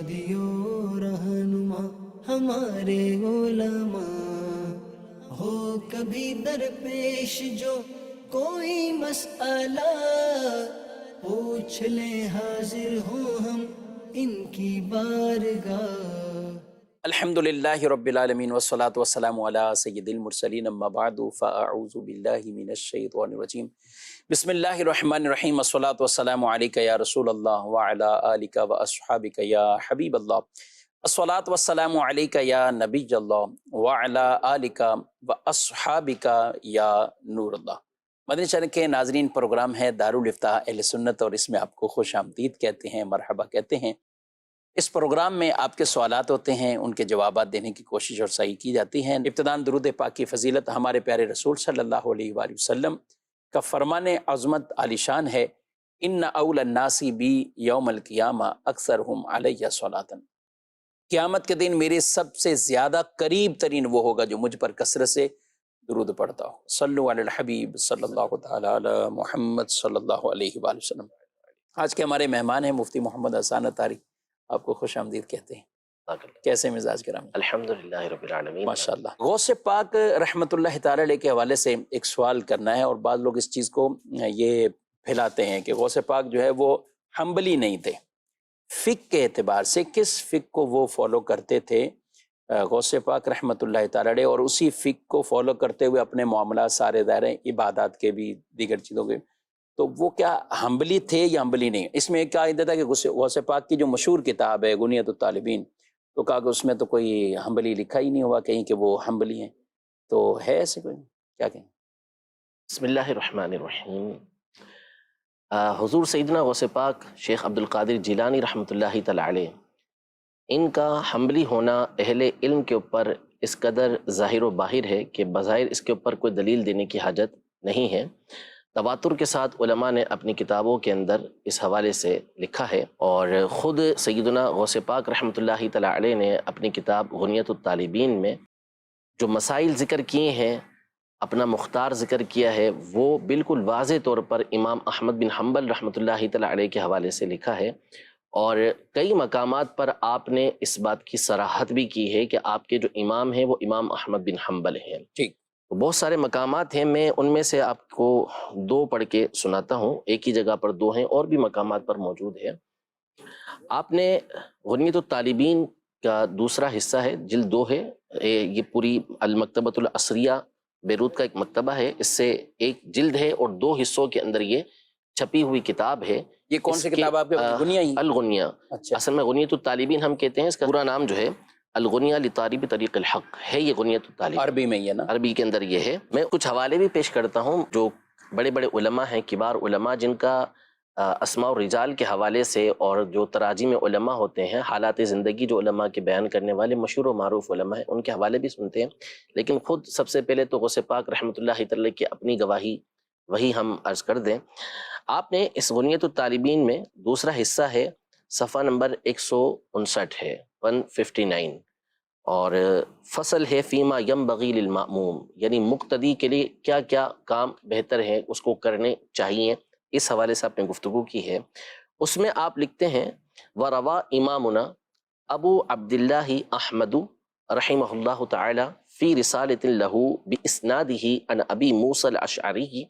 ہادیو رہنما ہمارے علماء، ہو کبھی درپیش جو کوئی مسئلہ، پوچھ لیں حاضر ہوں ہم ان کی بارگاہ۔ الحمد للہ رب العالمین والصلاة والسلام علی سید المرسلین، اما بعد فاعوذ باللہ من الشیطان الرجیم، بسم اللہ الرحمن الرحیم، والصلاة والسلام علیک یا رسول اللہ وعلی آلک واصحابک یا حبیب اللہ، الصلاة والسلام علیک یا نبی اللہ وعلی آلک واصحابک یا نور اللہ۔ مدنی چینل کے ناظرین، پروگرام ہے دارالافتاء اہل سنت اور اس میں آپ کو خوش آمدید کہتے ہیں، مرحبا کہتے ہیں۔ اس پروگرام میں آپ کے سوالات ہوتے ہیں، ان کے جوابات دینے کی کوشش اور صحیح کی جاتی ہے۔ ابتداً درود پاک کی فضیلت ہمارے پیارے رسول صلی اللہ علیہ وآلہ وسلم کا فرمان عظمت عالی شان ہے، ان اول الناس بی یوم القیامہ اکثرہم علیہ صلاۃ۔ قیامت کے دن میرے سب سے زیادہ قریب ترین وہ ہوگا جو مجھ پر کثرت سے درود پڑھتا ہو۔ صلو علی الحبیب صلی اللہ تعالی علی محمد صلی اللہ علیہ وآلہ وسلم۔ آج کے ہمارے مہمان ہیں مفتی محمد حسان عطاری، آپ کو خوش آمدید کہتے ہیں۔ کیسے مزاج کرام؟ الحمدللہ رب العالمین، ماشاءاللہ۔ غوث پاک رحمۃ اللہ تعالی علیہ کے حوالے سے ایک سوال کرنا ہے، اور بعض لوگ اس چیز کو یہ پھیلاتے ہیں کہ غوث پاک جو ہے وہ حنبلی نہیں تھے۔ فقہ کے اعتبار سے کس فقہ کو وہ فالو کرتے تھے غوث پاک رحمۃ اللہ تعالی علیہ، اور اسی فقہ کو فالو کرتے ہوئے اپنے معاملات سارے دائرے عبادات کے بھی دیگر چیزوں کے، تو وہ کیا حنبلی تھے یا حنبلی نہیں؟ اس میں ایک قاعدہ تھا کہ غوث پاک کی جو مشہور کتاب ہے غنیۃ الطالبین، تو کہا کہ اس میں تو کوئی حنبلی لکھا ہی نہیں ہوا کہیں کہ وہ حنبلی ہیں، تو ہے ایسے کوئی؟ کیا کہیں؟ بسم اللہ الرحمن الرحیم۔ حضور سیدنا غوث پاک شیخ عبد القادر جیلانی رحمۃ اللہ تعالی علیہ، ان کا حنبلی ہونا اہل علم کے اوپر اس قدر ظاہر و باہر ہے کہ بظاہر اس کے اوپر کوئی دلیل دینے کی حاجت نہیں ہے۔ تواتر کے ساتھ علماء نے اپنی کتابوں کے اندر اس حوالے سے لکھا ہے، اور خود سیدنا غوث پاک رحمۃ اللہ تعالی علیہ نے اپنی کتاب غنیۃ الطالبین میں جو مسائل ذکر کیے ہیں، اپنا مختار ذکر کیا ہے، وہ بالکل واضح طور پر امام احمد بن حنبل رحمۃ اللہ تعالی علیہ کے حوالے سے لکھا ہے، اور کئی مقامات پر آپ نے اس بات کی صراحت بھی کی ہے کہ آپ کے جو امام ہیں وہ امام احمد بن حنبل ہیں۔ ٹھیک، بہت سارے مقامات ہیں، میں ان میں سے آپ کو دو پڑھ کے سناتا ہوں، ایک ہی جگہ پر دو ہیں، اور بھی مقامات پر موجود ہے۔ آپ نے غنیۃ الطالبین کا دوسرا حصہ ہے، جلد 2 ہے، یہ پوری المکتبۃ العصریہ بیروت کا ایک مکتبہ ہے، اس سے ایک جلد ہے اور 2 حصوں کے اندر یہ چھپی ہوئی کتاب ہے۔ یہ کون سی کتاب آپ کے؟ غنیہ ہی؟ الغنیہ، اچھا، اصل میں غنیۃ الطالبین ہم کہتے ہیں، اس کا پورا نام جو ہے الغنیہ لطالب طریق الحق ہے، یہ غنیۃ الطالبین عربی میں ہی ہے نا؟ عربی کے اندر یہ ہے۔ میں کچھ حوالے بھی پیش کرتا ہوں جو بڑے بڑے علماء ہیں، کبار علماء، جن کا اسماء الرجال کے حوالے سے اور جو تراجم علماء ہوتے ہیں، حالات زندگی جو علماء کے بیان کرنے والے مشہور و معروف علماء ہیں، ان کے حوالے بھی سنتے ہیں، لیکن خود سب سے پہلے تو غوث پاک رحمۃ اللہ تعالی کی اپنی گواہی وہی ہم عرض کر دیں۔ آپ نے اس غنیۃ الطالبین میں دوسرا حصہ ہے، صفحہ نمبر 159 ہے، 159، اور فصل ہے فیما ینبغی للمأموم، یعنی مقتدی کے لیے کیا کیا کام بہتر ہیں، اس کو کرنے چاہیے، اس حوالے سے آپ نے گفتگو کی ہے۔ اس میں آپ لکھتے ہیں وَرَوَا إِمَامُنَا ابو عبداللہ احمد رحمہ اللہ تعالی فی رسالۃ لہ باسنادہ عن ابی موسیٰ الاشعری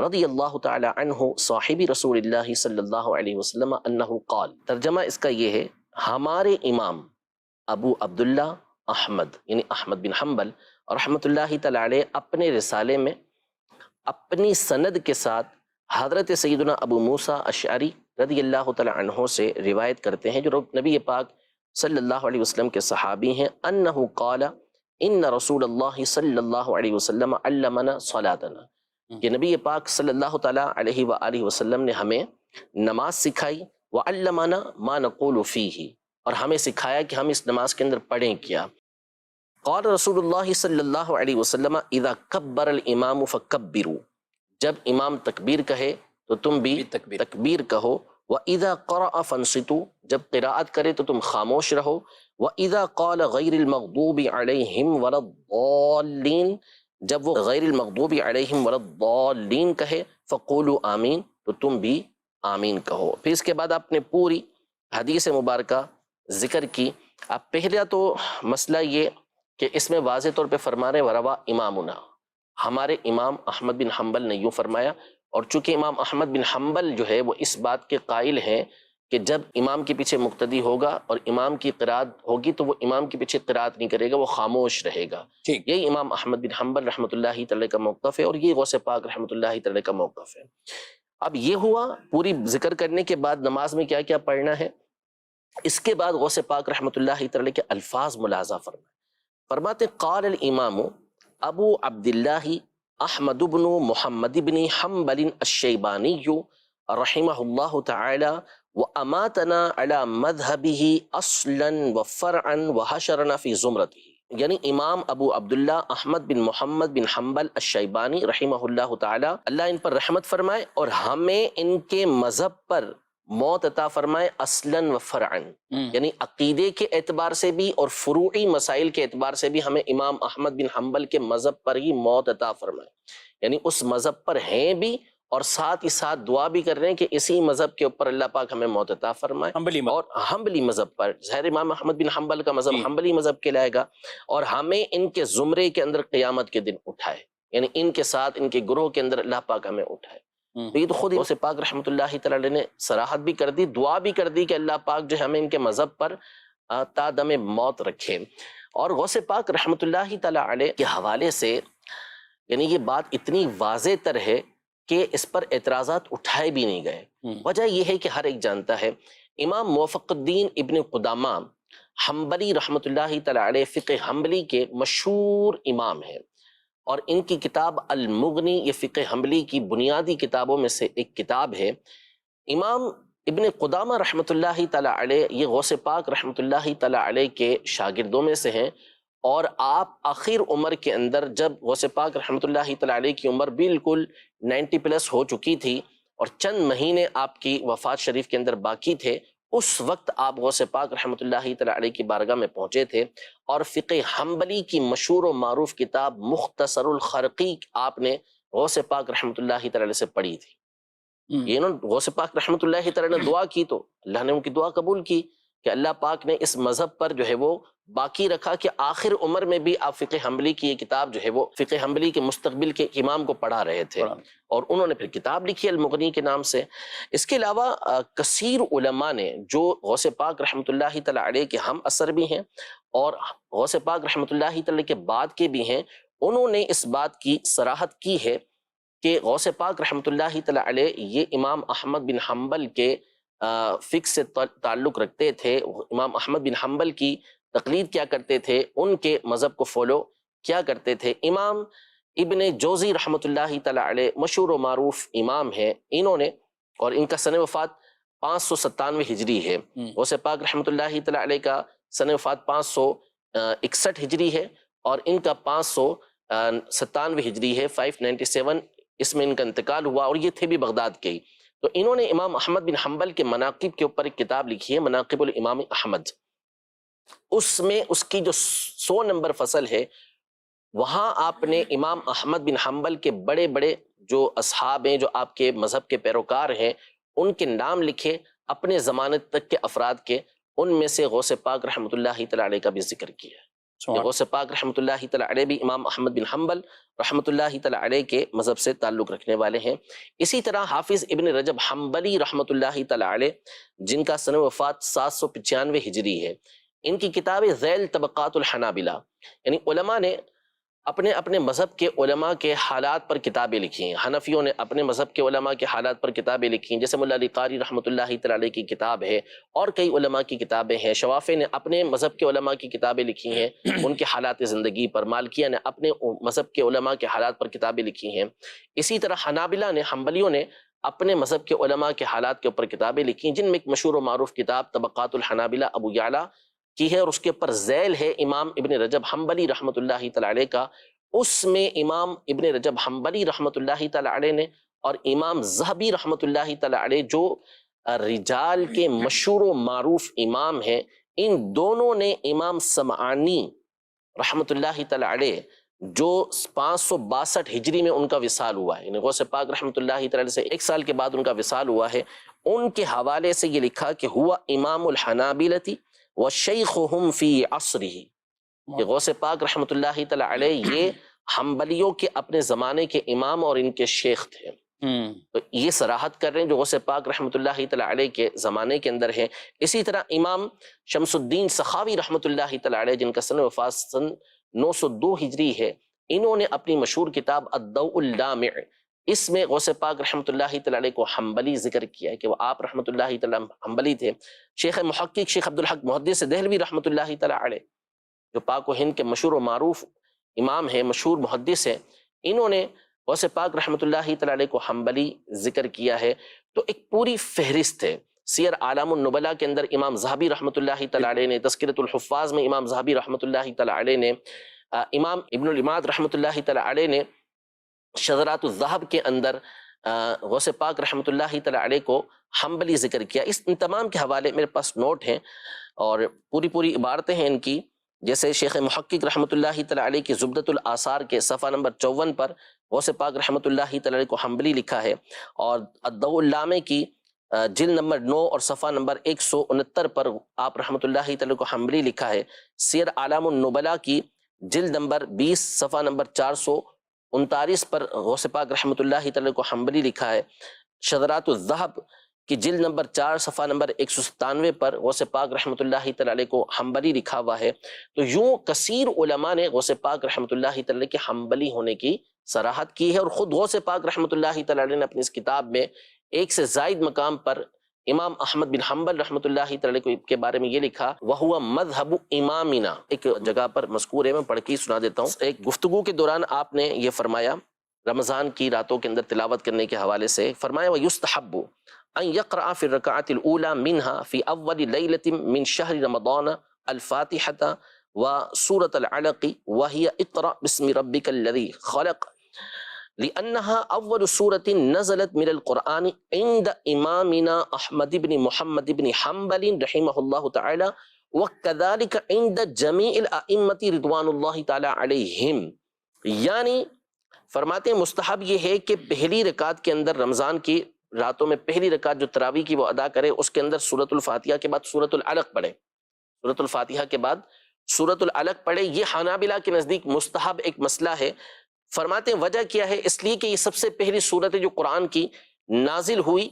رضی اللہ تعالی عنہ صاحب رسول اللہ صلی اللہ علیہ وسلم انہ قال، ترجمہ اس کا یہ ہے، ہمارے امام ابو عبداللہ احمد یعنی احمد بن حنبل رحمۃ اللہ تعالی علیہ اپنے رسالے میں اپنی سند کے ساتھ حضرت سیدنا ابو موسیٰ اشعری رضی اللہ تعالی عنہ سے روایت کرتے ہیں، جو نبی پاک صلی اللہ علیہ وسلم کے صحابی ہیں، انہ قال ان رسول اللہ صلی اللہ علیہ وسلم علمنا صلاتنا، کہ نبی پاک صلی اللہ تعالی علیہ وآلہ وسلم نے ہمیں نماز سکھائی، وعلمنا ما نقول فیہ، اور ہمیں سکھایا کہ ہم اس نماز کے اندر پڑھیں کیا۔ قال رسول اللہ صلی اللہ علیہ وسلم اذا کبر الامام فکبروا، جب امام تکبیر کہے تو تم بھی تکبیر کہو، وَإِذَا قَرَأَ فَانصِتُوا، جب قراءت کرے تو تم خاموش رہو، وَإِذَا قَالَ غَيْرِ الْمَغْضُوبِ عَلَيْهِمْ وَلَا الضَّالِّينَ، جب وہ غیر المغضوب علیہم ولا الضالین کہے، فَقُولُوا آمین، تو تم بھی آمین کہو۔ پھر اس کے بعد آپ نے پوری حدیث مبارکہ ذکر کی. اب پہلا تو مسئلہ یہ کہ اس میں واضح طور پہ فرما رہے وروا امامنا، ہمارے امام احمد بن حنبل نے یوں فرمایا. اور چونکہ امام احمد بن حنبل جو ہے وہ اس بات کے قائل ہیں کہ جب امام کے پیچھے مقتدی ہوگا اور امام کی قرات ہوگی تو وہ امام کے پیچھے قرات نہیں کرے گا، وہ خاموش رہے گا. یہی امام احمد بن حنبل رحمۃ اللہ تعالی کا موقف ہے، اور یہ غوث پاک رحمۃ اللہ تعالی کا موقف ہے. اب یہ ہوا پوری ذکر کرنے کے بعد نماز میں کیا کیا پڑھنا ہے. اس کے بعد غوث پاک رحمۃ اللہ تعالی کے الفاظ ملاحظہ فرماتے قال الامام ابو عبداللہ احمد بن محمد بن حنبل الشیبانی رحمہ اللہ تعالی واماتنا علی مذہبہ اصلا وفرعا وحشرنا فی زمرتہ. یعنی امام ابو عبداللہ احمد بن محمد بن حنبل الشیبانی رحمہ اللہ تعالی، اللہ ان پر رحمت فرمائے اور ہمیں ان کے مذہب پر موت عطا فرمائے اصلاً و فرعاً، یعنی عقیدے کے اعتبار سے بھی اور فروعی مسائل کے اعتبار سے بھی ہمیں امام احمد بن حنبل کے مذہب پر ہی موت عطا فرمائے. یعنی اس مذہب پر ہیں بھی اور ساتھ ہی ساتھ دعا بھی کر رہے ہیں کہ اسی مذہب کے اوپر اللہ پاک ہمیں موت عطا فرمائے. اور حنبلی مذہب پر، ظاہر امام احمد بن حنبل کا مذہب حنبلی مذہب کہلائے گا، اور ہمیں ان کے زمرے کے اندر قیامت کے دن اٹھائے، یعنی ان کے ساتھ ان کے گروہ کے اندر اللہ پاک ہمیں اٹھائے. تو یہ تو خود غوث پاک رحمۃ اللہ تعالی نے صراحت بھی کر دی، دعا بھی کر دی کہ اللہ پاک جو ہمیں ان کے مذہب پر تا دم موت رکھے. اور غوث پاک رحمۃ اللہ تعالی علیہ کے حوالے سے یعنی یہ بات اتنی واضح تر ہے کہ اس پر اعتراضات اٹھائے بھی نہیں گئے. وجہ یہ ہے کہ ہر ایک جانتا ہے امام موفق الدین ابن قدامہ حنبلی رحمۃ اللہ تعالی علیہ فقہ حنبلی کے مشہور امام ہیں، اور ان کی کتاب المغنی یہ فقہ حنبلی کی بنیادی کتابوں میں سے ایک کتاب ہے. امام ابن قدامہ رحمۃ اللہ تعالی علیہ یہ غوث پاک رحمۃ اللہ تعالی علیہ کے شاگردوں میں سے ہیں، اور آپ آخر عمر کے اندر جب غوث پاک رحمۃ اللہ تعالی علیہ کی عمر بالکل 90 پلس ہو چکی تھی اور چند مہینے آپ کی وفات شریف کے اندر باقی تھے، اس وقت آپ غوث پاک رحمۃ اللہ تعالی علیہ کی بارگاہ میں پہنچے تھے، اور فقہ حنبلی کی مشہور و معروف کتاب مختصر الخرقی آپ نے غوث پاک رحمۃ اللہ تعالی علیہ سے پڑھی تھی. یہ نا غوث پاک رحمۃ اللہ تعالی نے دعا کی تو اللہ نے ان کی دعا قبول کی کہ اللہ پاک نے اس مذہب پر جو ہے وہ باقی رکھا کہ آخر عمر میں بھی آپ فقہ حنبلی کی یہ کتاب جو ہے وہ فقہ حنبلی کے مستقبل کے امام کو پڑھا رہے تھے، اور انہوں نے پھر کتاب لکھی المغنی کے نام سے. اس کے علاوہ کثیر علماء نے جو غوث پاک رحمۃ اللہ تعالی علیہ کے ہم اثر بھی ہیں اور غوث پاک رحمۃ اللہ تعالی کے بعد کے بھی ہیں، انہوں نے اس بات کی صراحت کی ہے کہ غوث پاک رحمۃ اللہ تعالی علیہ یہ امام احمد بن حنبل کے فقہ سے تعلق رکھتے تھے، امام احمد بن حنبل کی تقلید کیا کرتے تھے، ان کے مذہب کو فالو کیا کرتے تھے. امام ابن جوزی رحمۃ اللہ تعالی علیہ مشہور و معروف امام ہیں، انہوں نے، اور ان کا سن وفات 597 ہجری ہے. غوث پاک رحمۃ اللہ تعالی علیہ کا سن وفات 561 ہجری ہے، اور ان کا 597 ہجری ہے، 597 اس میں ان کا انتقال ہوا، اور یہ تھے بھی بغداد کے ہی. تو انہوں نے امام احمد بن حنبل کے مناقب کے اوپر ایک کتاب لکھی ہے، مناقب الامام احمد. اس میں اس کی جو 100 نمبر فصل ہے، وہاں آپ نے امام احمد بن حنبل کے بڑے بڑے جو اصحاب ہیں، جو آپ کے مذہب کے پیروکار ہیں، ان کے نام لکھے اپنے زمانے تک کے افراد کے. ان میں سے غوث پاک رحمۃ اللہ تعالی علیہ کا بھی ذکر کیا ہے. غوث پاک رحمۃ اللہ تعالی علیہ بھی امام احمد بن حنبل رحمۃ اللہ تعالی علیہ کے مذہب سے تعلق رکھنے والے ہیں. اسی طرح حافظ ابن رجب حنبلی رحمۃ اللہ تعالی علیہ جن کا سن وفات 795 ہجری ہے، ان کی کتاب ذیل طبقات الحنابلہ، یعنی علماء نے اپنے اپنے مذہب کے علماء کے حالات پر کتابیں لکھی ہیں. حنفیوں نے اپنے مذہب کے علماء کے حالات پر کتابیں لکھی ہیں، جیسے ملا علی قاری رحمۃ اللہ تعالی علیہ کی کتاب ہے، اور کئی علماء کی کتابیں ہیں. شوافی نے اپنے مذہب کے علماء کی کتابیں لکھی ہیں ان کے حالات زندگی پر. مالکیہ نے اپنے مذہب کے علماء کے حالات پر کتابیں لکھی ہیں. اسی طرح حنابلہ نے، حنبلیوں نے اپنے مذہب کے علماء کے حالات کے اوپر کتابیں لکھی ہیں، جن میں ایک مشہور و معروف کتاب طبقات الحنابلہ ابو یعلا کی ہے، اور اس کے اوپر ذیل ہے امام ابن رجب حنبلی رحمۃ اللہ تعالی علیہ کا. اس میں امام ابن رجب حنبلی رحمۃ اللہ تعالی علیہ نے اور امام ذہبی رحمۃ اللہ تعالی علیہ جو رجال کے مشہور و معروف امام ہیں، ان دونوں نے امام سمعانی رحمۃ اللہ تعالی علیہ جو 562 ہجری میں ان کا وصال ہوا ہے، یعنی غوث پاک رحمۃ اللہ تعالی علیہ سے 1 سال کے بعد ان کا وصال ہوا ہے، ان کے حوالے سے یہ لکھا کہ ہوا امام الحنابلۃ وشیخہم فی عصرہ، کہ غوث پاک رحمۃ اللہ تعالی علیہ یہ حنبلیوں کے اپنے زمانے کے امام اور ان کے شیخ تھے۔ تو یہ صراحت کر رہے ہیں جو غوث پاک رحمۃ اللہ تعالی علیہ کے زمانے کے اندر ہے۔ اسی طرح امام شمس الدین سخاوی رحمۃ اللہ تعالی علیہ، جن کا سن وفات سن 902 ہجری ہے، انہوں نے اپنی مشہور کتاب الضوء اللامع، اس میں غوث پاک رحمۃ اللہ تعالی علیہ کو حنبلی ذکر کیا ہے کہ وہ آپ رحمۃ اللہ تعالی حنبلی تھے۔ شیخ محقق شیخ عبدالحق محدث دہلوی رحمۃ اللہ تعالی علیہ، جو پاک و ہند کے مشہور و معروف امام ہیں، مشہور محدث ہیں، انہوں نے غوث پاک رحمۃ اللہ تعالی علیہ کو حنبلی ذکر کیا ہے۔ تو ایک پوری فہرست ہے۔ سیر اعلام النبلاء کے اندر امام ذہبی رحمۃ اللہ تعالی علیہ نے، تذکرۃ الحفاظ میں امام ذہبی رحمۃ اللہ تعالی علیہ نے، امام ابن العماد رحمۃ اللہ تعالی علیہ نے شذرات الذہب کے اندر غوث پاک رحمۃ اللہ تعالی علیہ کو حنبلی ذکر کیا۔ ان تمام کے حوالے میرے پاس نوٹ ہیں اور پوری عبارتیں ہیں ان کی، جیسے شیخ محقق رحمۃ اللہ تعالی علیہ کی زبدۃ الآثار کے صفحہ نمبر 54 پر غوث پاک رحمۃ اللہ تعالی علیہ کو حنبلی لکھا ہے، اور الضوء اللامع کی جلد نمبر 9 اور صفحہ نمبر 169 پر آپ رحمۃ اللہ تعالی کو حنبلی لکھا ہے۔ سیر اعلام النبلاء کی جلد نمبر 20 صفحہ نمبر 439 پر غوث پاک رحمۃ اللہ تعالی کو حنبلی لکھا ہے۔ شذرات الذہب کی جلد نمبر 4 صفحہ نمبر 197 پر غوث پاک رحمۃ اللہ تعالی علیہ کو حنبلی لکھا ہوا ہے۔ تو یوں کثیر علماء نے غوث پاک رحمۃ اللہ تعالی کے حنبلی ہونے کی صراحت کی ہے، اور خود غوث پاک رحمۃ اللہ تعالی علیہ نے اپنی اس کتاب میں ایک سے زائد مقام پر امام احمد بن حنبل رحمۃ اللہ تعالی علیہ کے بارے میں یہ لکھا، وَهُوَ مَذْهَبُ امامنا، ایک جگہ پر مذکور ہے، میں پڑھ کے سنا دیتا ہوں۔ ایک گفتگو کے دوران آپ نے یہ فرمایا، رمضان کی راتوں کے اندر تلاوت کرنے کے حوالے سے فرمایا، وَيُسْتَحَبُّ أن يقرأ في الركعات الأولى منها في أول ليلة من شهر رمضان الفاتحة وسورة العلق وهي اقرأ باسم ربك الذي خلق، لأنها أول سورة نزلت من القرآن عند إمامنا أحمد بن محمد بن حنبل رحمه الله تعالى، وكذلك عند جميع الأئمة رضوان الله تعالى عليهم۔ یعنی فرماتے ہیں مستحب یہ ہے کہ پہلی رکعت کے اندر، رمضان کی راتوں میں پہلی رکعت جو تراویح کی وہ ادا کرے، اس کے اندر سورۃ الفاتحہ کے بعد سورۃ العلق پڑھے، سورۃ الفاتحہ کے بعد سورۃ العلق پڑھے۔ یہ حنابلہ کے نزدیک مستحب ایک مسئلہ ہے۔ فرماتے ہیں وجہ کیا ہے؟ اس لیے کہ یہ سب سے پہلی صورت ہے جو قرآن کی نازل ہوئی۔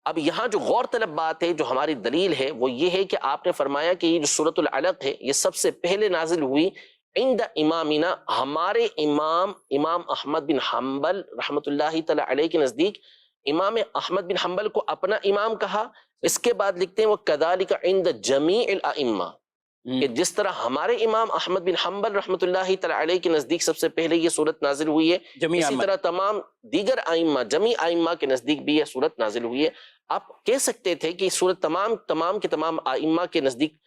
اب یہاں جو غور طلب بات ہے، جو ہماری دلیل ہے، وہ یہ ہے کہ آپ نے فرمایا کہ یہ جو سورۃ العلق ہے یہ سب سے پہلے نازل ہوئی عند امامنا، ہمارے امام احمد بن حنبل رحمۃ اللہ تعالی علیہ کے نزدیک امام احمد بن حنبل کو اپنا امام کہا۔ اس کے بعد لکھتے ہیں وہ كذلك عند جميع الائمہ، کہ جس طرح ہمارے امام احمد بن حنبل رحمۃ اللہ تعالی علیہ کے نزدیک سب سے پہلے یہ صورت نازل ہوئی ہے، اسی طرح تمام دیگر ائمہ، جمیع ائمہ کے نزدیک بھی یہ صورت نازل ہوئی ہے۔ آپ کہہ سکتے تھے کہ یہ صورت تمام کے تمام ائمہ کے نزدیک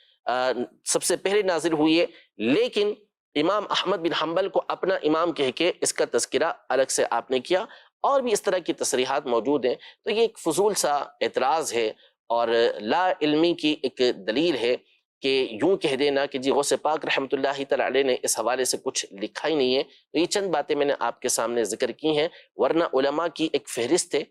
سب سے پہلے نازل ہوئی ہے، لیکن امام احمد بن حنبل کو اپنا امام کہہ کے اس کا تذکرہ الگ سے آپ نے کیا، اور بھی اس طرح کی تصریحات موجود ہیں۔ تو یہ ایک فضول سا اعتراض ہے اور لا علمی کی ایک دلیل ہے کہ یوں کہہ دینا کہ جی غوث پاک رحمۃ اللہ تعالی علیہ نے اس حوالے سے کچھ لکھا ہی نہیں ہے۔ تو یہ چند باتیں میں نے آپ کے سامنے ذکر کی ہیں، ورنہ علماء کی ایک فہرست ہے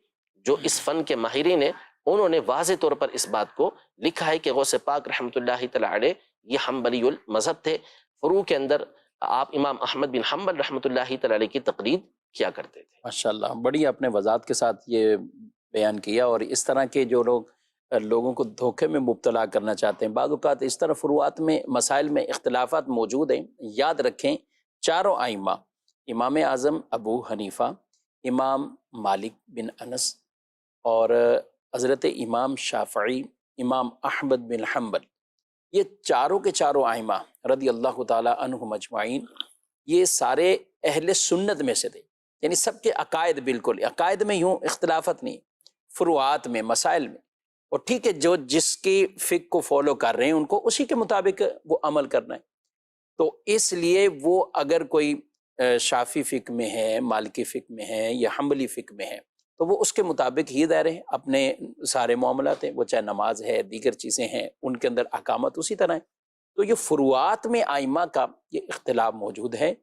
جو اس فن کے ماہرین ہیں، انہوں نے واضح طور پر اس بات کو لکھا ہے کہ غوث پاک رحمۃ اللہ تعالی علیہ یہ حنبلی المذہب تھے۔ فروع کے اندر آپ امام احمد بن حنبل رحمۃ اللہ تعالی علیہ کی تقلید کیا کرتے تھے۔ ماشاءاللہ، بڑی آپ نے وضاحت کے ساتھ یہ بیان کیا، اور اس طرح کے جو لوگوں کو دھوکے میں مبتلا کرنا چاہتے ہیں، بعض اوقات اس طرح فروعات میں مسائل میں اختلافات موجود ہیں۔ یاد رکھیں چاروں ائمہ، امام اعظم ابو حنیفہ، امام مالک بن انس، اور حضرت امام شافعی، امام احمد بن حنبل، یہ چاروں کے چاروں ائمہ رضی اللہ تعالی عنہم اجمعین، یہ سارے اہل سنت میں سے تھے، یعنی سب کے عقائد بالکل، عقائد میں یوں اختلافت نہیں، فروعات میں، مسائل میں، اور ٹھیک ہے جو جس کی فقہ کو فالو کر رہے ہیں ان کو اسی کے مطابق وہ عمل کرنا ہے۔ تو اس لیے وہ اگر کوئی شافی فقہ میں ہے، مالکی فقہ میں ہے یا حنبلی فقہ میں ہے تو وہ اس کے مطابق ہی دائرے ہیں، اپنے سارے معاملات ہیں، وہ چاہے نماز ہے، دیگر چیزیں ہیں، ان کے اندر احکامات اسی طرح ہیں۔ تو یہ فروعات میں ائمہ کا یہ اختلاف موجود ہے۔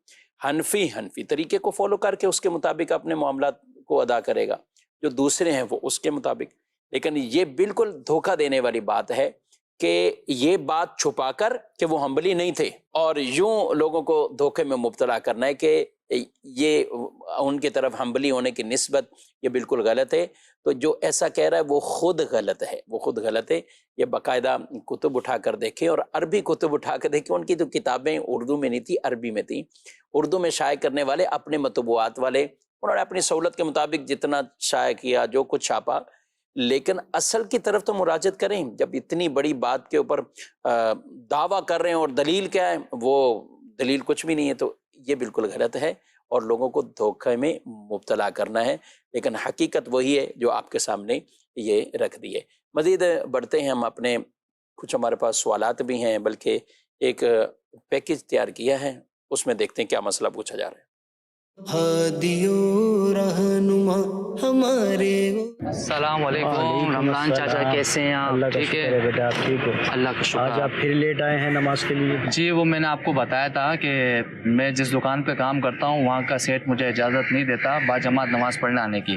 حنفی طریقے کو فالو کر کے اس کے مطابق اپنے معاملات کو ادا کرے گا، جو دوسرے ہیں وہ اس کے مطابق۔ لیکن یہ بالکل دھوکہ دینے والی بات ہے کہ یہ بات چھپا کر کہ وہ حنبلی نہیں تھے اور یوں لوگوں کو دھوکے میں مبتلا کرنا ہے کہ یہ ان کی طرف حنبلی ہونے کی نسبت یہ بالکل غلط ہے. تو جو ایسا کہہ رہا ہے وہ خود غلط ہے، وہ خود غلط ہے. یہ باقاعدہ کتب اٹھا کر دیکھیں اور عربی کتب اٹھا کر دیکھیں. ان کی تو کتابیں اردو میں نہیں تھی، عربی میں تھیں. اردو میں شائع کرنے والے اپنے مطبوعات والے، انہوں نے اپنی سہولت کے مطابق جتنا شائع کیا، جو کچھ چھاپا، لیکن اصل کی طرف تو مراجعت کریں. جب اتنی بڑی بات کے اوپر دعویٰ کر رہے ہیں اور دلیل کیا ہے، وہ دلیل کچھ بھی نہیں ہے، تو یہ بالکل غلط ہے اور لوگوں کو دھوکے میں مبتلا کرنا ہے. لیکن حقیقت وہی ہے جو آپ کے سامنے یہ رکھ دی ہے. مزید بڑھتے ہیں ہم اپنے، کچھ ہمارے پاس سوالات بھی ہیں، بلکہ ایک پیکج تیار کیا ہے، اس میں دیکھتے ہیں کیا مسئلہ پوچھا جا رہا ہے. ہادیو رہنما ہمارے السلام علیکم رمضان چاچا، کیسے ہیں آپ؟ اللہ کا ٹھیک شکر ہے بیٹا، آپ ٹھیک ہو؟ اللہ کا آج شکر. آپ پھر لیٹ آئے ہیں نماز کے لیے؟ جی وہ میں نے آپ کو بتایا تھا کہ میں جس دکان پہ کام کرتا ہوں وہاں کا سیٹ مجھے اجازت نہیں دیتا باجماعت نماز پڑھنے آنے کی،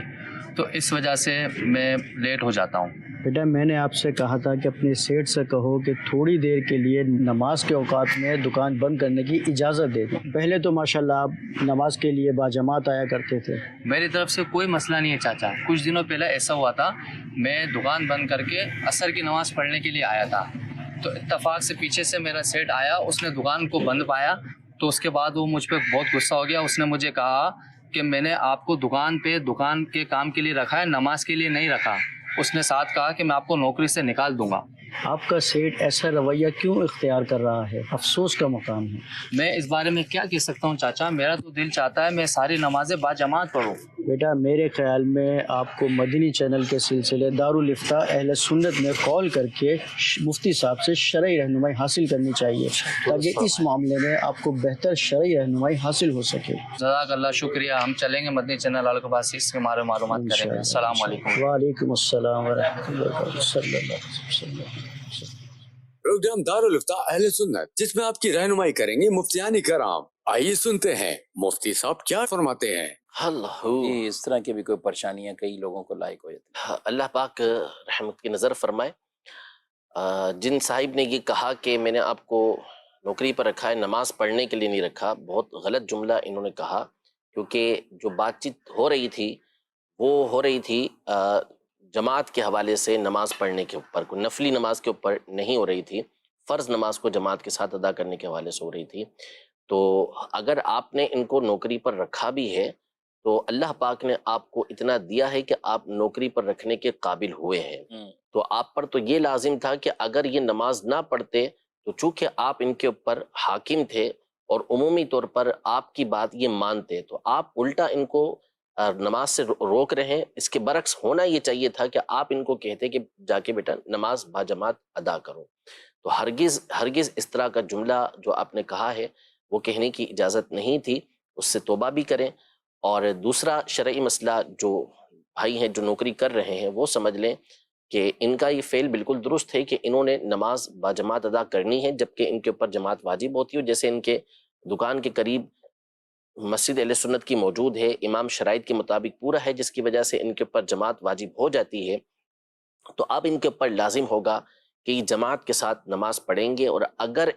تو اس وجہ سے میں لیٹ ہو جاتا ہوں. بیٹا میں نے آپ سے کہا تھا کہ اپنے سیٹ سے کہو کہ تھوڑی دیر کے لیے نماز کے اوقات میں دکان بند کرنے کی اجازت دے دیں. پہلے تو ماشاءاللہ آپ نماز کے لیے باجماعت آیا کرتے تھے. میری طرف سے کوئی مسئلہ نہیں ہے چاچا. کچھ دنوں پہلے ایسا ہوا تھا، میں دکان بند کر کے عصر کی نماز پڑھنے کے لیے آیا تھا، تو اتفاق سے پیچھے سے میرا سیٹ آیا، اس نے دکان کو بند پایا، تو اس کے بعد وہ مجھ پہ بہت غصہ ہو گیا. اس نے مجھے کہا کہ میں نے آپ کو دکان پہ دکان کے کام کے لیے رکھا ہے، نماز کے لیے نہیں رکھا. اس نے ساتھ کہا کہ میں آپ کو نوکری سے نکال دوں گا. آپ کا سیٹ ایسا رویہ کیوں اختیار کر رہا ہے؟ افسوس کا مقام ہے. میں اس بارے میں کیا کہہ سکتا ہوں چاچا، میرا تو دل چاہتا ہے میں ساری نمازیں باجماعت پڑھوں. بیٹا میرے خیال میں آپ کو مدنی چینل کے سلسلے دارالفتاء اہل سنت میں کال کر کے مفتی صاحب سے شرعی رہنمائی حاصل کرنی چاہیے تاکہ اس معاملے میں آپ کو بہتر شرعی رہنمائی حاصل ہو سکے. جزاک اللہ، شکریہ. ہم چلیں گے مدنی چینل والوں کے پاس، اس کے بارے میں معلومات کریں گے. السلام علیکم. وعلیکم السلام ورحمۃ اللہ وبرکاتہ. صلی اللہ علیہ وسلم. پروگرام دارالفتاء اہل سنت، جس میں آپ کی رہنمائی کریں گے مفتیان کرام. آئیے سنتے ہیں مفتی صاحب کیا فرماتے ہیں. اللہ اس طرح کی بھی کوئی پریشانیاں کئی لوگوں کو لاحق ہو جاتی ہیں. اللہ پاک رحمت کی نظر فرمائے. جن صاحب نے یہ کہا کہ میں نے آپ کو نوکری پر رکھا ہے، نماز پڑھنے کے لیے نہیں رکھا، بہت غلط جملہ انہوں نے کہا. کیونکہ جو بات چیت ہو رہی تھی وہ ہو رہی تھی جماعت کے حوالے سے، نماز پڑھنے کے اوپر، کوئی نفلی نماز کے اوپر نہیں ہو رہی تھی، فرض نماز کو جماعت کے ساتھ ادا کرنے کے حوالے سے ہو رہی تھی. تو اگر آپ نے ان کو نوکری پر رکھا بھی ہے تو اللہ پاک نے آپ کو اتنا دیا ہے کہ آپ نوکری پر رکھنے کے قابل ہوئے ہیں. تو آپ پر تو یہ لازم تھا کہ اگر یہ نماز نہ پڑھتے تو چونکہ آپ ان کے اوپر حاکم تھے اور عمومی طور پر آپ کی بات یہ مانتے، تو آپ الٹا ان کو نماز سے روک رہے ہیں. اس کے برعکس ہونا یہ چاہیے تھا کہ آپ ان کو کہتے کہ جا کے بیٹا نماز باجماعت ادا کرو. تو ہرگز اس طرح کا جملہ جو آپ نے کہا ہے وہ کہنے کی اجازت نہیں تھی. اس سے توبہ بھی کریں. اور دوسرا شرعی مسئلہ، جو بھائی ہیں جو نوکری کر رہے ہیں وہ سمجھ لیں کہ ان کا یہ فعل بالکل درست ہے کہ انہوں نے نماز باجماعت ادا کرنی ہے، جبکہ ان کے اوپر جماعت واجب ہوتی ہے. جیسے ان کے دکان کے قریب مسجد اہل سنت کی موجود ہے، امام شرائط کے مطابق پورا ہے، جس کی وجہ سے ان کے اوپر جماعت واجب ہو جاتی ہے. تو اب ان کے اوپر لازم ہوگا کہ یہ جماعت کے ساتھ نماز پڑھیں گے. اور اگر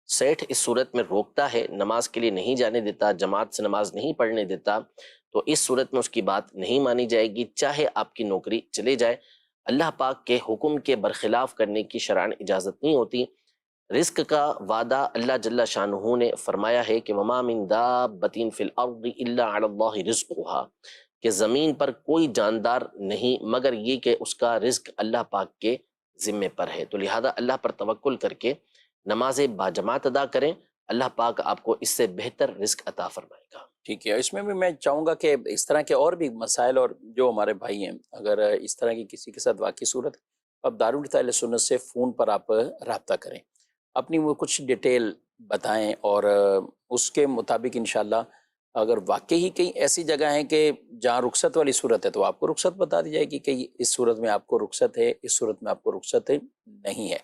سیٹھ اس صورت میں روکتا ہے، نماز کے لیے نہیں جانے دیتا، جماعت سے نماز نہیں پڑھنے دیتا، تو اس صورت میں اس کی بات نہیں مانی جائے گی، چاہے آپ کی نوکری چلے جائے. اللہ پاک کے حکم کے برخلاف کرنے کی شرعاً اجازت نہیں ہوتی. رزق کا وعدہ اللہ جل شانہ نے فرمایا ہے کہ وما من دابۃ فی الارض الا علی اللہ رزقها، کہ زمین پر کوئی جاندار نہیں مگر یہ کہ اس کا رزق اللہ پاک کے ذمے پر ہے. تو لہذا اللہ پر توکل کر کے نماز باجماعت ادا کریں، اللہ پاک آپ کو اس سے بہتر رزق عطا فرمائے گا. ٹھیک ہے. اس میں بھی میں چاہوں گا کہ اس طرح کے اور بھی مسائل، اور جو ہمارے بھائی ہیں اگر اس طرح کی کسی کے ساتھ واقعی صورت، اب دارالفتاء اہل سنت سے فون پر آپ رابطہ کریں، اپنی وہ کچھ ڈیٹیل بتائیں، اور اس کے مطابق انشاءاللہ اگر واقعی کہیں ایسی جگہ ہیں کہ جہاں رخصت والی صورت ہے تو آپ کو رخصت بتا دی جائے گی کہ اس صورت میں آپ کو رخصت ہے، اس صورت میں آپ کو رخصت ہے نہیں ہے.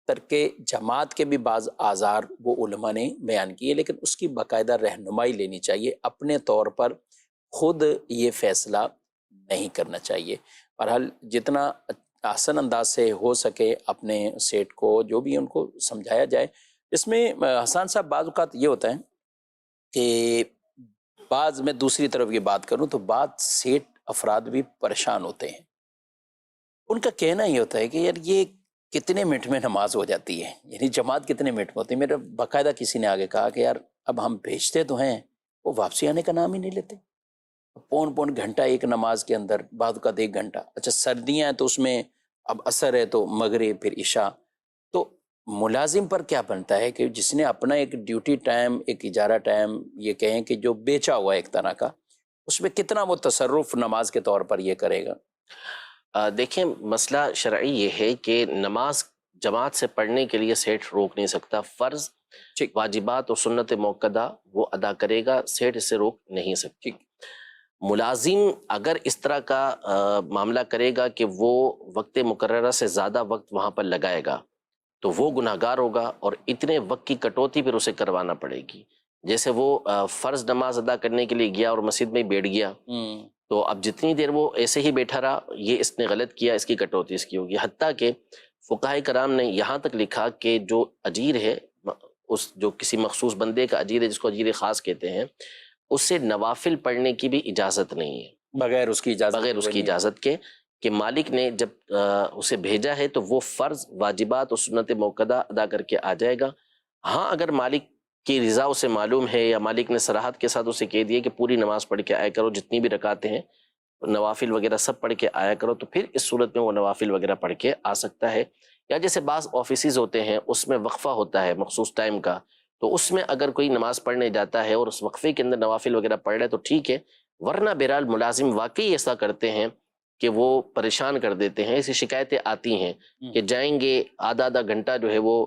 ترک جماعت کے بھی بعض آزار وہ علماء نے بیان کیے، لیکن اس کی باقاعدہ رہنمائی لینی چاہیے، اپنے طور پر خود یہ فیصلہ نہیں کرنا چاہیے. بہرحال جتنا آسان انداز سے ہو سکے اپنے سیٹ کو جو بھی ان کو سمجھایا جائے. اس میں حسان صاحب بعض اوقات یہ ہوتا ہے کہ بعض میں دوسری طرف یہ بات کروں تو بعض سیٹ افراد بھی پریشان ہوتے ہیں. ان کا کہنا یہ ہوتا ہے کہ یار یہ کتنے منٹ میں نماز ہو جاتی ہے, یعنی جماعت کتنے منٹ میں ہوتی ہے. میرا باقاعدہ کسی نے آگے کہا کہ یار اب ہم بھیجتے تو ہیں, وہ واپسی آنے کا نام ہی نہیں لیتے. پون گھنٹہ ایک نماز کے اندر, بعد کا 1 گھنٹہ. اچھا سردیاں ہیں تو اس میں اب عصر ہے تو مغرب پھر عشاء. تو ملازم پر کیا بنتا ہے کہ جس نے اپنا ایک ڈیوٹی ٹائم, ایک اجارہ ٹائم یہ کہیں کہ جو بیچا ہوا ہے ایک طرح کا, اس میں کتنا وہ تصرف نماز کے طور پر یہ کرے گا؟ دیکھیں مسئلہ شرعی یہ ہے کہ نماز جماعت سے پڑھنے کے لیے سیٹ روک نہیں سکتا. فرض واجبات اور سنت موقدہ وہ ادا کرے گا, سیٹ اسے روک نہیں سکتی. ملازم اگر اس طرح کا معاملہ کرے گا کہ وہ وقت مقررہ سے زیادہ وقت وہاں پر لگائے گا تو وہ گناہگار ہوگا, اور اتنے وقت کی کٹوتی پھر اسے کروانا پڑے گی. جیسے وہ فرض نماز ادا کرنے کے لیے گیا اور مسجد میں بیٹھ گیا, تو اب جتنی دیر وہ ایسے ہی بیٹھا رہا, یہ اس نے غلط کیا, اس کی کٹوتی اس کی ہوگی. حتیٰ کہ فقہائے کرام نے یہاں تک لکھا کہ جو اجیر ہے, اس جو کسی مخصوص بندے کا اجیر ہے جس کو اجیر خاص کہتے ہیں, اس سے نوافل پڑھنے کی بھی اجازت نہیں ہے بغیر اس کی اجازت کے کہ مالک نے جب اسے بھیجا ہے تو وہ فرض واجبات اور سنت موقدہ ادا کر کے آ جائے گا. ہاں اگر مالک کی رضا اسے معلوم ہے یا مالک نے صراحت کے ساتھ اسے کہہ دیا کہ پوری نماز پڑھ کے آیا کرو, جتنی بھی رکعتیں ہیں نوافل وغیرہ سب پڑھ کے آیا کرو, تو پھر اس صورت میں وہ نوافل وغیرہ پڑھ کے آ سکتا ہے. یا جیسے بعض آفیسز ہوتے ہیں اس میں وقفہ ہوتا ہے مخصوص ٹائم کا, تو اس میں اگر کوئی نماز پڑھنے جاتا ہے اور اس وقفے کے اندر نوافل وغیرہ پڑھ رہا ہے تو ٹھیک ہے, ورنہ بہرحال ملازم واقعی ایسا کرتے ہیں کہ وہ پریشان کر دیتے ہیں. ایسی شکایتیں آتی ہیں کہ جائیں گے آدھا گھنٹہ جو ہے وہ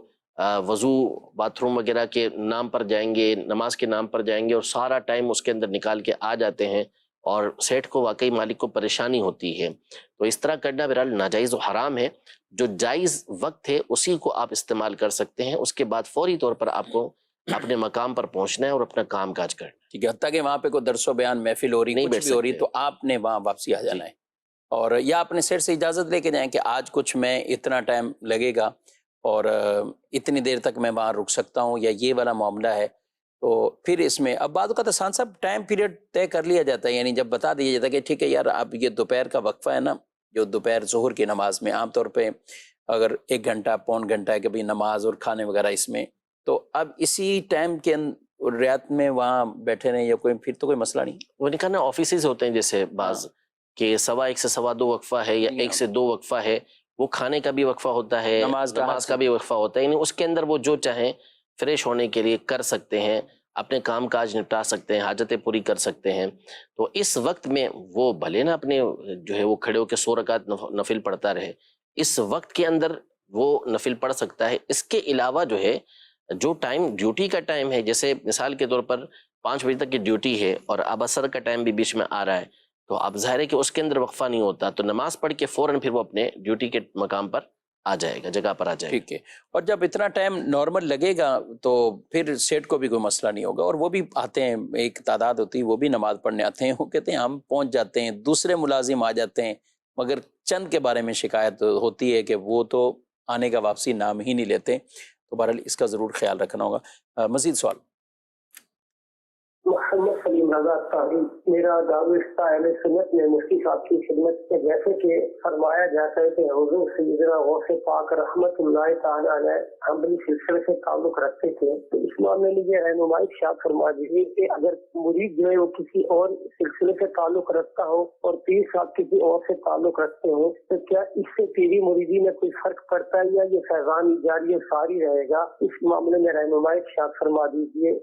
وضو باتھ روم وغیرہ کے نام پر جائیں گے, نماز کے نام پر جائیں گے, اور سارا ٹائم اس کے اندر نکال کے آ جاتے ہیں, اور سیٹ کو واقعی مالک کو پریشانی ہوتی ہے. تو اس طرح کرنا بہرحال ناجائز و حرام ہے. جو جائز وقت ہے اسی کو آپ استعمال کر سکتے ہیں, اس کے بعد فوری طور پر آپ کو اپنے مقام پر پہنچنا ہے اور اپنا کام کاج کرنا ہے. ٹھیک ہے, حتیٰ کہ وہاں پہ کوئی درس و بیان محفل ہو رہی, نہیں کچھ بھی ہو رہی, تو آپ نے وہاں واپسی آ جانا ہے, اور یا اپنے سیٹ سے اجازت لے کے جائیں کہ آج کچھ میں اتنا ٹائم لگے گا اور اتنی دیر تک میں وہاں رک سکتا ہوں, یا یہ والا معاملہ ہے. تو پھر اس میں اب بعد اوقات حسان صاحب ٹائم پیریڈ طے کر لیا جاتا ہے, یعنی جب بتا دیا جاتا ہے کہ ٹھیک ہے یار اب یہ دوپہر کا وقفہ ہے نا, جو دوپہر ظہر کی نماز میں عام طور پہ اگر 1 گھنٹہ پون گھنٹہ ہے کہ بھئی نماز اور کھانے وغیرہ اس میں, تو اب اسی ٹائم کے رعایت میں وہاں بیٹھے رہیں یا کوئی, پھر تو کوئی مسئلہ نہیں. وہ نے کہا نا آفیسز ہوتے ہیں جیسے بعض کہ 1:15 سے 2:15 وقفہ ہے یا 1 سے 2 وقفہ ہے, وہ کھانے کا بھی وقفہ ہوتا ہے, نماز کا بھی وقفہ ہوتا ہے, یعنی اس کے اندر وہ جو چاہیں فریش ہونے کے لیے کر سکتے ہیں, اپنے کام کاج نپٹا سکتے ہیں, حاجتیں پوری کر سکتے ہیں. تو اس وقت میں وہ بھلے نا اپنے جو ہے وہ کھڑے ہو کے 100 رکعت نفل پڑھتا رہے, اس وقت کے اندر وہ نفل پڑھ سکتا ہے. اس کے علاوہ جو ہے جو ٹائم ڈیوٹی کا ٹائم ہے, جیسے مثال کے طور پر 5 بجے تک کی ڈیوٹی ہے اور اب عصر کا ٹائم بھی بیچ میں آ رہا ہے, تو اب ظاہر ہے کہ اس کے اندر وقفہ نہیں ہوتا, تو نماز پڑھ کے فوراً پھر وہ اپنے ڈیوٹی کے مقام پر آ جائے گا, جگہ پر آ جائے گا. ٹھیک ہے, اور جب اتنا ٹائم نارمل لگے گا تو پھر سیٹ کو بھی کوئی مسئلہ نہیں ہوگا, اور وہ بھی آتے ہیں, ایک تعداد ہوتی ہے, وہ بھی نماز پڑھنے آتے ہیں, وہ کہتے ہیں ہم پہنچ جاتے ہیں, دوسرے ملازم آ جاتے ہیں, مگر چند کے بارے میں شکایت ہوتی ہے کہ وہ تو آنے کا واپسی نام ہی نہیں لیتے. تو بہرحال اس کا ضرور خیال رکھنا ہوگا. مزید سوال. محمد سلیم رضا طاہری, میرا دعویٰ اہل سنت میں مفتی صاحب کی خدمت میں جیسے کہ فرمایا جاتا ہے کہ حضور سیدنا غوث پاک رحمت اللہ تعالی علیہ حنبلی سلسلے سے تعلق رکھتے تھے, تو اس معاملے میں یہ رہنمائی شاید فرما دیجیے کہ اگر مرید جو ہے وہ کسی اور سلسلے سے تعلق رکھتا ہو اور پیر صاحب کسی اور سے تعلق رکھتے ہوں, تو کیا اس سے پیری مریدی میں کوئی فرق پڑتا ہے یا یہ فیضان جاری ساری رہے گا؟ اس معاملے میں رہنمائی شاید فرما دیجیے.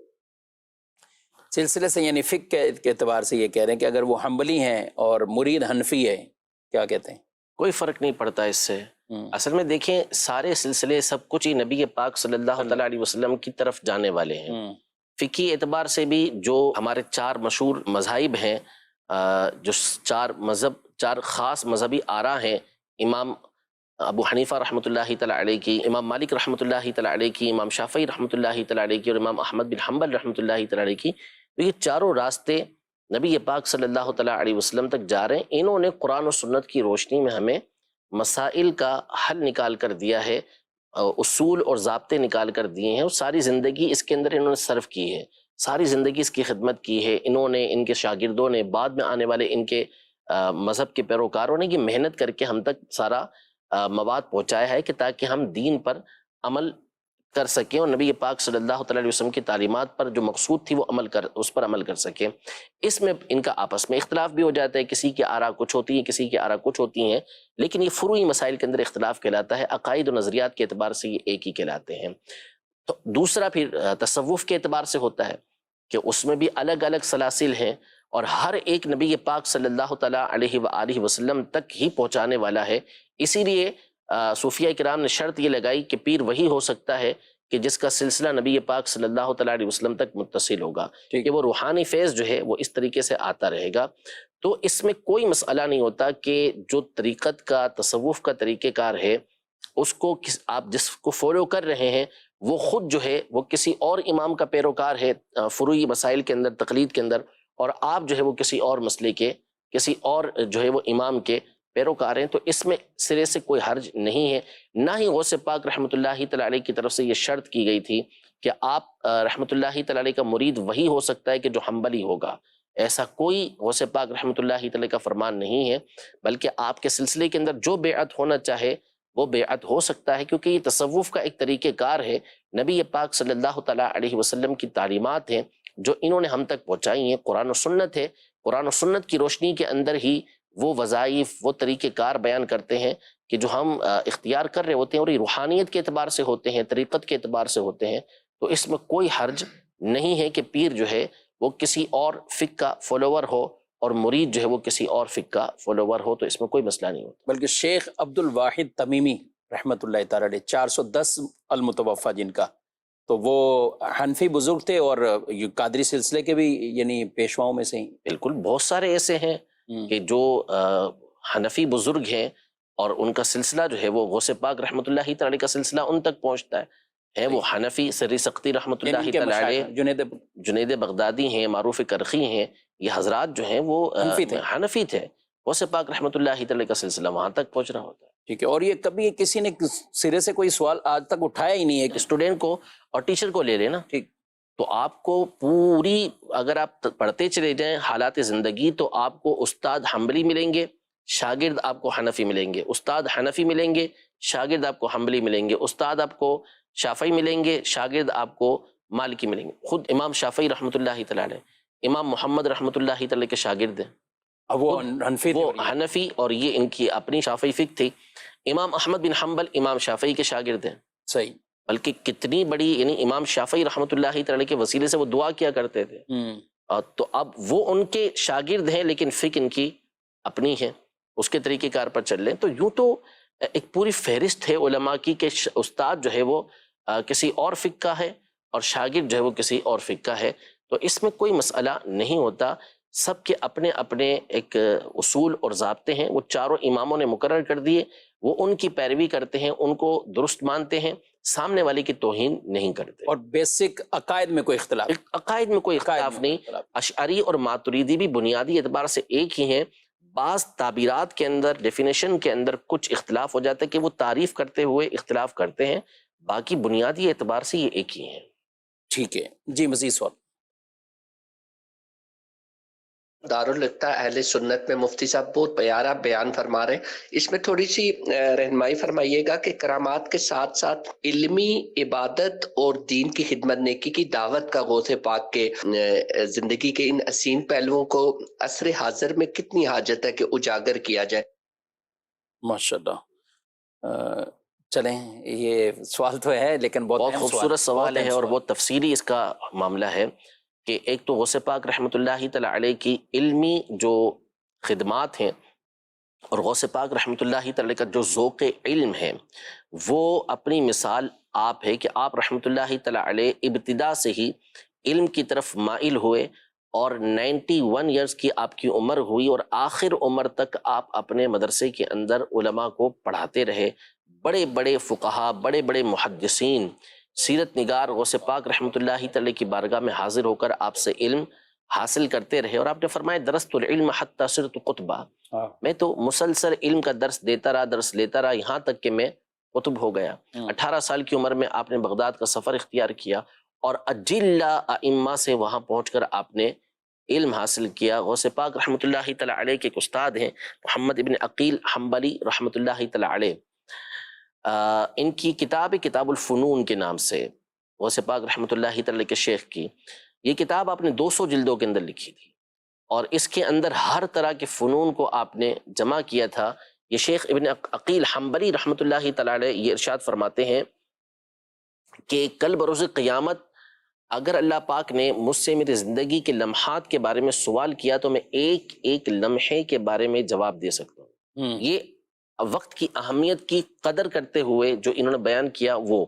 سلسلے سے یعنی فقہ کے اعتبار سے یہ کہہ رہے ہیں کہ اگر وہ حنبلی ہیں اور مرید حنفی ہے, کیا کہتے ہیں؟ کوئی فرق نہیں پڑتا اس سے. اصل میں دیکھیں سارے سلسلے سب کچھ ہی نبی پاک صلی اللہ تعالیٰ علیہ وسلم کی طرف جانے والے ہیں. فقہی اعتبار سے بھی جو ہمارے 4 مشہور مذاہب ہیں, جو 4 خاص مذہبی آراء ہیں, امام ابو حنیفہ رحمۃ اللہ تعالیٰ علیہ کی, امام مالک رحمۃ اللہ تعالیٰ علیہ کی, امام شافعی رحمۃ اللہ تعالیٰ علیہ کی, اور امام احمد بن حنبل رحمۃ اللہ تعالیٰ علیہ کی, تو یہ چاروں راستے نبی پاک صلی اللہ تعالیٰ علیہ وسلم تک جا رہے ہیں. انہوں نے قرآن و سنت کی روشنی میں ہمیں مسائل کا حل نکال کر دیا ہے، اصول اور ضابطے نکال کر دیے ہیں، اور ساری زندگی اس کے اندر انہوں نے صرف کی ہے، ساری زندگی اس کی خدمت کی ہے انہوں نے، ان کے شاگردوں نے، بعد میں آنے والے ان کے مذہب کے پیروکاروں نے یہ محنت کر کے ہم تک سارا مواد پہنچایا ہے کہ تاکہ ہم دین پر عمل کر سکیں اور نبی پاک صلی اللہ تعالی علیہ وسلم کی تعلیمات پر جو مقصود تھی وہ اس پر عمل کر سکیں۔ اس میں ان کا آپس میں اختلاف بھی ہو جاتا ہے، کسی کی آراء کچھ ہوتی ہیں، کسی کی آراء کچھ ہوتی ہیں، لیکن یہ فروعی مسائل کے اندر اختلاف کہلاتا ہے، عقائد و نظریات کے اعتبار سے یہ ایک ہی کہلاتے ہیں۔ تو دوسرا پھر تصوف کے اعتبار سے ہوتا ہے کہ اس میں بھی الگ الگ سلاسل ہیں، اور ہر ایک نبی پاک صلی اللہ تعالیٰ علیہ وآلہ وسلم تک ہی پہنچانے والا ہے۔ اسی لیے صوفیہ کرام نے شرط یہ لگائی کہ پیر وہی ہو سکتا ہے کہ جس کا سلسلہ نبی پاک صلی اللہ تعالیٰ علیہ وسلم تک متصل ہوگا، کہ وہ روحانی فیض جو ہے وہ اس طریقے سے آتا رہے گا۔ تو اس میں کوئی مسئلہ نہیں ہوتا کہ جو طریقت کا تصوف کا طریقہ کار ہے اس کو آپ جس کو فالو کر رہے ہیں وہ خود جو ہے وہ کسی اور امام کا پیروکار ہے فروعی مسائل کے اندر، تقلید کے اندر، اور آپ جو ہے وہ کسی اور مسئلے کے، کسی اور جو ہے وہ امام کے پیروکار ہیں، تو اس میں سرے سے کوئی حرج نہیں ہے۔ نہ ہی غوث پاک رحمۃ اللہ تعالی علیہ کی طرف سے یہ شرط کی گئی تھی کہ آپ رحمۃ اللہ تعالی علیہ کا مرید وہی ہو سکتا ہے کہ جو حنبلی ہوگا، ایسا کوئی غوث پاک رحمۃ اللہ تعالی کا فرمان نہیں ہے، بلکہ آپ کے سلسلے کے اندر جو بیعت ہونا چاہے وہ بیعت ہو سکتا ہے، کیونکہ یہ تصوف کا ایک طریقہ کار ہے، نبی پاک صلی اللہ تعالی علیہ وسلم کی تعلیمات ہیں جو انہوں نے ہم تک پہنچائی ہیں، قرآن و سنت ہے، قرآن و سنت کی روشنی کے اندر ہی وہ وظائف، وہ طریقہ کار بیان کرتے ہیں کہ جو ہم اختیار کر رہے ہوتے ہیں، اور یہ روحانیت کے اعتبار سے ہوتے ہیں، طریقت کے اعتبار سے ہوتے ہیں، تو اس میں کوئی حرج نہیں ہے کہ پیر جو ہے وہ کسی اور فقہ کا فالوور ہو اور مرید جو ہے وہ کسی اور فقہ کا فالوور ہو، تو اس میں کوئی مسئلہ نہیں ہوتا۔ بلکہ شیخ عبد الواحد تمیمی رحمۃ اللہ تعالی علیہ 410 المتوفہ جن کا، تو وہ حنفی بزرگ تھے اور قادری سلسلے کے بھی یعنی پیشواؤں میں سے ہی۔ بالکل، بہت سارے ایسے ہیں کہ جو حنفی بزرگ ہیں اور ان کا سلسلہ جو ہے وہ غوث پاک رحمۃ اللہ تعالی کا سلسلہ ان تک پہنچتا ہے وہ حنفی، سری سختی رحمۃ اللہ تعالی علیہ، جنید بغدادی ہیں، معروف کرخی ہیں، یہ حضرات جو ہیں وہ حنفی تھے، غوث پاک رحمۃ اللہ تعالی کا سلسلہ وہاں تک پہنچ رہا ہوتا ہے۔ ٹھیک ہے، اور یہ کبھی کسی نے سرے سے کوئی سوال آج تک اٹھایا ہی نہیں ہے؟ اسٹوڈنٹ کو اور ٹیچر کو لے لینا، ٹھیک، تو آپ کو پوری، اگر آپ پڑھتے چلے جائیں حالات زندگی، تو آپ کو استاد حنبلی ملیں گے، شاگرد آپ کو حنفی ملیں گے، استاد حنفی ملیں گے، شاگرد آپ کو حنبلی ملیں گے، استاد آپ کو شافعی ملیں گے، شاگرد آپ کو مالکی ملیں گے۔ خود امام شافعی رحمۃ اللہ تعالی علیہ، امام محمد رحمۃ اللہ تعالی کے شاگرد ہیں، وہ حنفی، اور یہ ان کی اپنی شافعی فقہ تھی۔ امام احمد بن حنبل امام شافعی کے شاگرد ہیں، صحیح، بلکہ کتنی بڑی، یعنی امام شافعی رحمۃ اللہ تعالی کے وسیلے سے وہ دعا کیا کرتے تھے، تو اب وہ ان کے شاگرد ہیں لیکن فقہ ان کی اپنی ہے، اس کے طریقہ کار پر چل لیں۔ تو یوں تو ایک پوری فہرست ہے علماء کی کہ استاد جو ہے وہ کسی اور فقہ کا ہے اور شاگرد جو ہے وہ کسی اور فقہ کا ہے، تو اس میں کوئی مسئلہ نہیں ہوتا۔ سب کے اپنے اپنے ایک اصول اور ضابطے ہیں، وہ چاروں اماموں نے مقرر کر دیے، وہ ان کی پیروی کرتے ہیں، ان کو درست مانتے ہیں، سامنے والے کی توہین نہیں کرتے۔ اور بیسک عقائد میں کوئی اختلاف، عقائد میں کوئی اختلاف نہیں۔ اشعری اور ماتریدی بھی بنیادی اعتبار سے ایک ہی ہیں، بعض تعبیرات کے اندر، ڈیفینیشن کے اندر کچھ اختلاف ہو جاتا ہے کہ وہ تعریف کرتے ہوئے اختلاف کرتے ہیں، باقی بنیادی اعتبار سے یہ ایک ہی ہیں۔ ٹھیک ہے جی، مزید سوال۔ دارالفتہ اہل سنت میں مفتی صاحب بہت پیارا بیان فرما رہے ہیں، اس میں تھوڑی سی رہنمائی فرمائیے گا کہ کرامات کے ساتھ ساتھ علمی، عبادت اور دین کی خدمت، نیکی کی دعوت کا غوث پاک کے زندگی کے ان حسین پہلوؤں کو عصر حاضر میں کتنی حاجت ہے کہ اجاگر کیا جائے؟ ماشاءاللہ، چلیں یہ سوال تو ہے لیکن بہت خوبصورت سوال ہے اور بہت تفصیلی اس کا معاملہ ہے کہ ایک تو غوث پاک رحمۃ اللہ تعالی علیہ کی علمی جو خدمات ہیں اور غوث پاک رحمۃ اللہ تعالی کا جو ذوق علم ہے وہ اپنی مثال آپ ہے کہ آپ رحمۃ اللہ تعالی علیہ ابتدا سے ہی علم کی طرف مائل ہوئے اور 91 ایئرز کی آپ کی عمر ہوئی اور آخر عمر تک آپ اپنے مدرسے کے اندر علماء کو پڑھاتے رہے، بڑے بڑے فقہا، بڑے بڑے محدثین، سیرت نگار غوث پاک رحمۃ اللہ تعالی کی بارگاہ میں حاضر ہو کر آپ سے علم حاصل کرتے رہے. اور آپ نے فرمایا درست العلم حتی صرت قطبا، میں تو مسلسل علم کا درس دیتا رہا یہاں تک کہ میں قطب ہو گیا. 18 سال کی عمر میں آپ نے بغداد کا سفر اختیار کیا اور اجلّہ ائمہ سے وہاں پہنچ کر آپ نے علم حاصل کیا. غوث پاک رحمۃ اللہ تعالیٰ علیہ کے ایک استاد ہیں محمد ابن عقیل حنبلی رحمۃ اللہ تعالیٰ علیہ، ان کی کتاب الفنون کے نام سے، غوث پاک رحمۃ اللہ تعالیٰ کے شیخ کی یہ کتاب آپ نے 200 جلدوں کے اندر لکھی تھی، اور اس کے اندر ہر طرح کے فنون کو آپ نے جمع کیا تھا. یہ شیخ ابن عقیل حنبلی رحمۃ اللہ تعالیٰ علیہ یہ ارشاد فرماتے ہیں کہ کل بروز قیامت اگر اللہ پاک نے مجھ سے میری زندگی کے لمحات کے بارے میں سوال کیا تو میں ایک ایک لمحے کے بارے میں جواب دے سکتا ہوں. یہ وقت کی اہمیت کی قدر کرتے ہوئے جو انہوں نے بیان کیا، وہ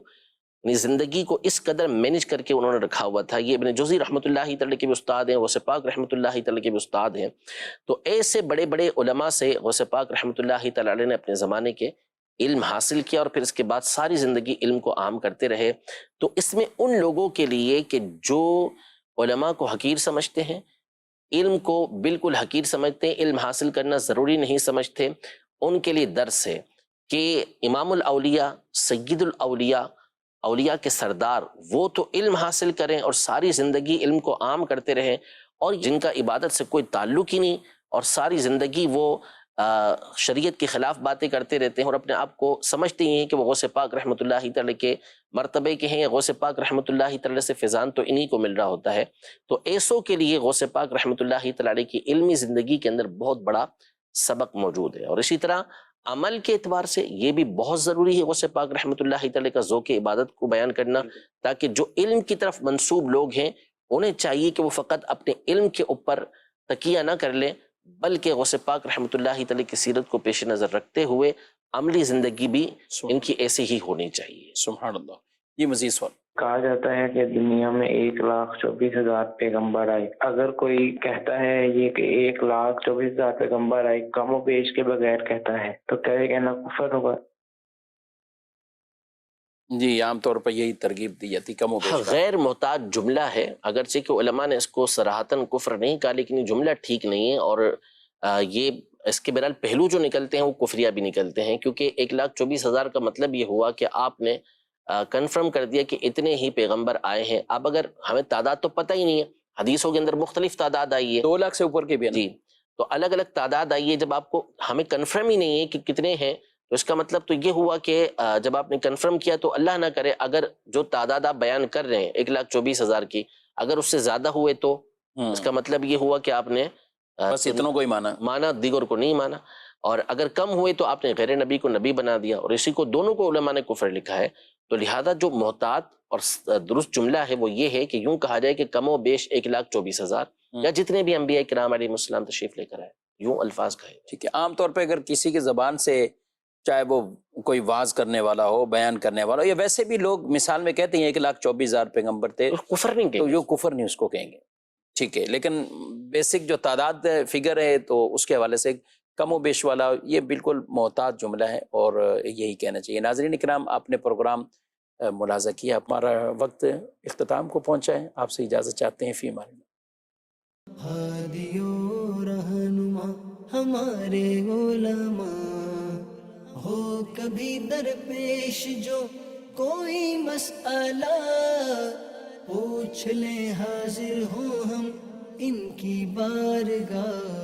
اپنی زندگی کو اس قدر مینج کر کے انہوں نے رکھا ہوا تھا. یہ ابن جوزی رحمۃ اللہ تعالیٰ کے بھی استاد ہیں، غوث پاک رحمۃ اللہ تعالیٰ کے بھی استاد ہیں. تو ایسے بڑے بڑے علماء سے غوث پاک رحمۃ اللہ تعالیٰ علیہ نے اپنے زمانے کے علم حاصل کیا اور پھر اس کے بعد ساری زندگی علم کو عام کرتے رہے. تو اس میں ان لوگوں کے لیے کہ جو علماء کو حقیر سمجھتے ہیں، علم کو بالکل حقیر سمجھتے ہیں، علم حاصل کرنا ضروری نہیں سمجھتے، ان کے لیے درس ہے کہ امام الاولیاء، سید الاولیاء، اولیاء کے سردار، وہ تو علم حاصل کریں اور ساری زندگی علم کو عام کرتے رہیں، اور جن کا عبادت سے کوئی تعلق ہی نہیں اور ساری زندگی وہ شریعت کے خلاف باتیں کرتے رہتے ہیں اور اپنے آپ کو سمجھتے ہی ہیں کہ وہ غوث پاک رحمۃ اللہ تعالیٰ کے مرتبے کے ہیں، یا غوث پاک رحمۃ اللہ تعالیٰ سے فیضان تو انہی کو مل رہا ہوتا ہے. تو ایسوں کے لیے غوث پاک رحمۃ اللہ تعالیٰ کی علمی زندگی کے اندر بہت بڑا سبق موجود ہے. اور اسی طرح عمل کے اعتبار سے یہ بھی بہت ضروری ہے غوث پاک رحمۃ اللہ تعالیٰ کا ذوق عبادت کو بیان کرنا، تاکہ جو علم کی طرف منسوب لوگ ہیں انہیں چاہیے کہ وہ فقط اپنے علم کے اوپر تکیہ نہ کر لیں، بلکہ غوث پاک رحمۃ اللہ تعالیٰ کی سیرت کو پیش نظر رکھتے ہوئے عملی زندگی بھی ان کی ایسی ہی ہونی چاہیے. سبحان اللہ. یہ مزید سوال. کہا جاتا ہے کہ دنیا میں 1,24,000 پیغمبر آئے. اگر کوئی کہتا ہے یہ کہ 1,24,000 پیغمبر آئے کم و بیش کے بغیر کہتا ہے تو کیا یہ کہنا کفر ہوگا؟ جی عام طور پر یہی ترغیب دی جاتی، کم و بیش. غیر محتاج جملہ ہے، اگرچہ کہ علماء نے اس کو صراحتاً کفر نہیں کہا، لیکن یہ جملہ ٹھیک نہیں ہے، اور یہ اس کے بہرحال پہلو جو نکلتے ہیں وہ کفریہ بھی نکلتے ہیں، کیونکہ 1,24,000 کا مطلب یہ ہوا کہ آپ نے کنفرم کر دیا کہ اتنے ہی پیغمبر آئے ہیں. اب اگر ہمیں تعداد تو پتہ ہی نہیں ہے، حدیثوں کے اندر مختلف تعداد آئی ہے، 2 لاکھ سے اوپر کے بھی. جی تو الگ الگ تعداد آئی ہے. جب آپ کو ہمیں کنفرم ہی نہیں ہے کہ کتنے ہیں تو اس کا مطلب تو یہ ہوا کہ جب آپ نے کنفرم کیا تو اللہ نہ کرے اگر جو تعداد آپ بیان کر رہے ہیں 1,24,000 کی اگر اس سے زیادہ ہوئے تو اس کا مطلب یہ ہوا کہ آپ نے بس اتنوں کو ہی مانا، دیگر کو نہیں مانا. اور اگر کم ہوئے تو آپ نے غیر نبی کو نبی بنا دیا، اور اسی کو دونوں کو علماء نے کفر لکھا ہے. تو لہذا جو محتاط اور درست جملہ ہے وہ یہ ہے کہ یوں کہا جائے کہ کم و بیش 1,24,000 یا جتنے بھی انبیاء کرام علیہ السلام تشریف لے کر آئے، یوں الفاظ کہے. ٹھیک ہے. عام طور پہ اگر کسی کی زبان سے چاہے وہ کوئی واز کرنے والا ہو، بیان کرنے والا ہو، یا ویسے بھی لوگ مثال میں کہتے ہیں 1,24,000 پیغمبر تھے، کفر نہیں تو یہ کفر نہیں اس کو کہیں گے. ٹھیک ہے. لیکن بیسک جو تعداد فگر ہے تو اس کے حوالے سے کم و بیش والا یہ بالکل محتاط جملہ ہے اور یہی کہنا چاہیے. ناظرین کرام، آپ نے پروگرام ملاحظہ کیا، ہمارا وقت اختتام کو پہنچا ہے. آپ سے اجازت چاہتے ہیں. فی امان اللہ. ہادی و رہنما ہمارے علماء، ہو کبھی درپیش جو کوئی مسئلہ، پوچھ لیں حاضر ہوں ہم ان کی بارگاہ.